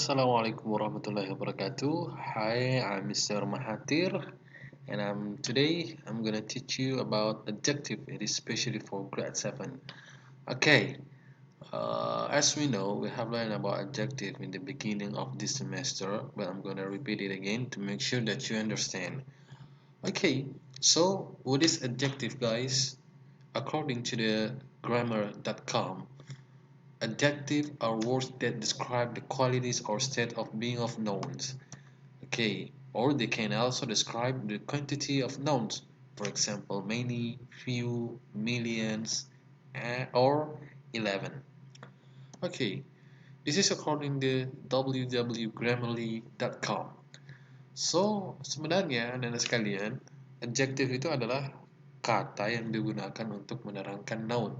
Assalamualaikum warahmatullahi wabarakatuh. Hi, I'm Mr. Mahathir, and today I'm gonna teach you about adjective. It is especially for grade 7. Okay, as we know, we have learned about adjective in the beginning of this semester, but I'm gonna repeat it again to make sure that you understand. Okay, so what is adjective, guys? According to the grammar.com, adjective are words that describe the qualities or state of being of nouns. Okay, or they can also describe the quantity of nouns. For example, many, few, millions, or 11. Okay, this is according to www.grammarly.com. So, sebenarnya, anak-anak sekalian, adjective itu adalah kata yang digunakan untuk menerangkan noun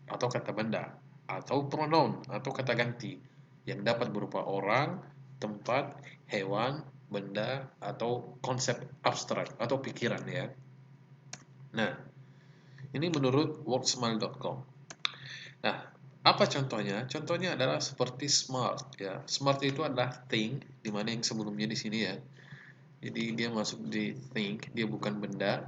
atau kata benda atau pronoun atau kata ganti yang dapat berupa orang, tempat, hewan, benda atau konsep abstrak atau pikiran ya. Nah, ini menurut wordsmile.com. Nah, apa contohnya? Contohnya adalah seperti smart ya. Smart itu adalah thing, di mana yang sebelumnya di sini ya. Jadi dia masuk di thing, dia bukan benda,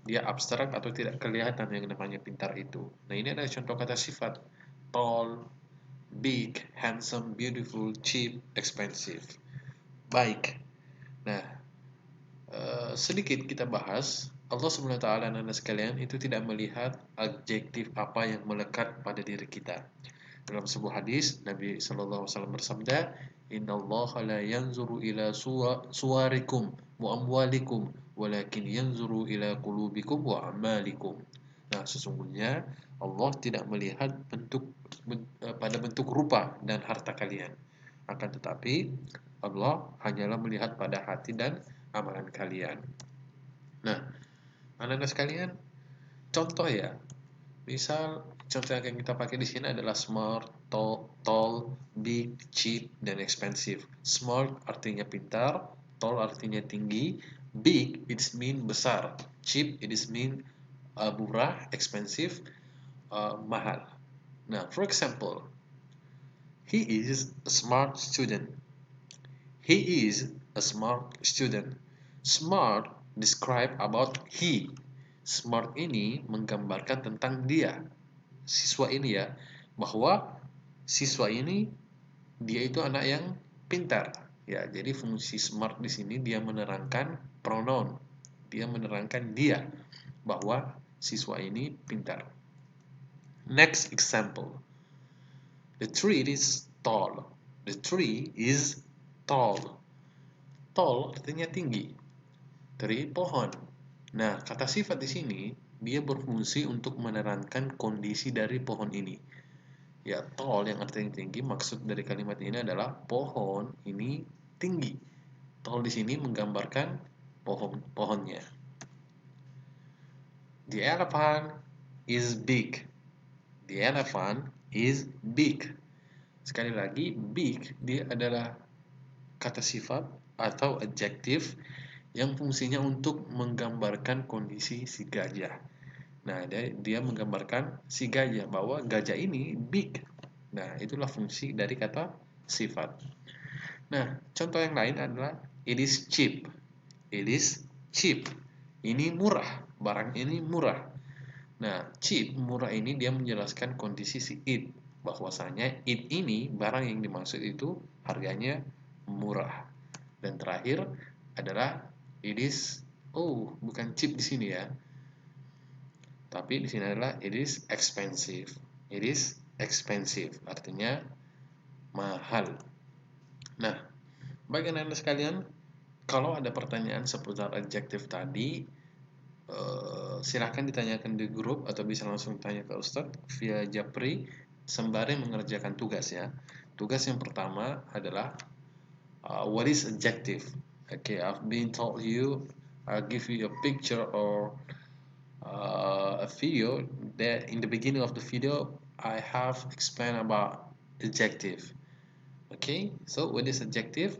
dia abstrak atau tidak kelihatan yang namanya pintar itu. Nah, ini adalah contoh kata sifat. Tall, big, handsome, beautiful, cheap, expensive. Baik. Nah, sedikit kita bahas. Allah SWT Anda sekalian itu tidak melihat adjektif apa yang melekat pada diri kita. Dalam sebuah hadis, Nabi SAW bersabda, Inna Allah la yanzuru ila suwarikum wa amwalikum, walakin yanzuru ila qulubikum wa amalikum. Nah, sesungguhnya Allah tidak melihat pada bentuk rupa dan harta kalian. Akan tetapi, Allah hanyalah melihat pada hati dan amalan kalian. Nah, anak-anak sekalian, contoh ya. Misal contoh yang kita pakai di sini adalah smart, tall, big, cheap, dan expensive. Smart artinya pintar, tall artinya tinggi, big it mean besar, cheap it mean murah, expensive mahal. Now, for example, he is a smart student. He is a smart student. Smart describe about he. Smart ini menggambarkan tentang dia, siswa ini ya, bahwa siswa ini dia itu anak yang pintar. Ya, jadi fungsi smart di sini dia menerangkan pronoun. Dia menerangkan dia bahwa siswa ini pintar. Next example. The tree is tall. The tree is tall. Tall artinya tinggi. Tree pohon. Nah, kata sifat di sini dia berfungsi untuk menerangkan kondisi dari pohon ini. Ya, tall yang artinya tinggi, maksud dari kalimat ini adalah pohon ini tinggi. Tall di sini menggambarkan pohonnya. The elephant is big. The elephant is big. Sekali lagi, big dia adalah kata sifat atau adjektif yang fungsinya untuk menggambarkan kondisi si gajah. Nah, dia menggambarkan si gajah bahwa gajah ini big. Nah, itulah fungsi dari kata sifat. Nah, contoh yang lain adalah it is cheap. It is cheap. Ini murah. Barang ini murah. Nah, cheap, murah ini dia menjelaskan kondisi si it. Bahwasanya it ini, barang yang dimaksud itu harganya murah. Dan terakhir adalah it is, bukan cheap di sini ya. Tapi di sini adalah it is expensive. It is expensive, artinya mahal. Nah, bagi Anda sekalian, kalau ada pertanyaan seputar adjektif tadi, silahkan ditanyakan di grup atau bisa langsung tanya ke Ustadz via Japri sembari mengerjakan tugas ya. Tugas yang pertama adalah what is adjective? Okay, I've been told you, I'll give you a picture or a video that in the beginning of the video I have explained about adjective. Okay, so what is adjective?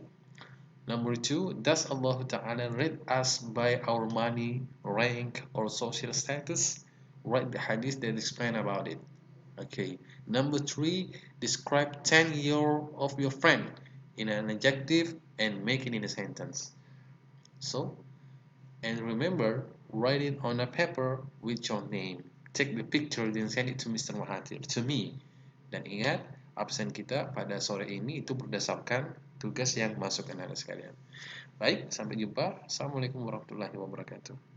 Number 2, does Allah Ta'ala rate us by our money, rank, or social status? Write the hadith that explain about it. Okay. Number 3, describe 10 years of your friend. in an adjective and make it in a sentence. So, and remember, write it on a paper with your name. Take the picture then send it to Mr. Mahathir, to me. Dan ingat, absen kita pada sore ini itu berdasarkan tugas yang masuk anak-anak sekalian. Baik, sampai jumpa. Assalamualaikum warahmatullahi wabarakatuh.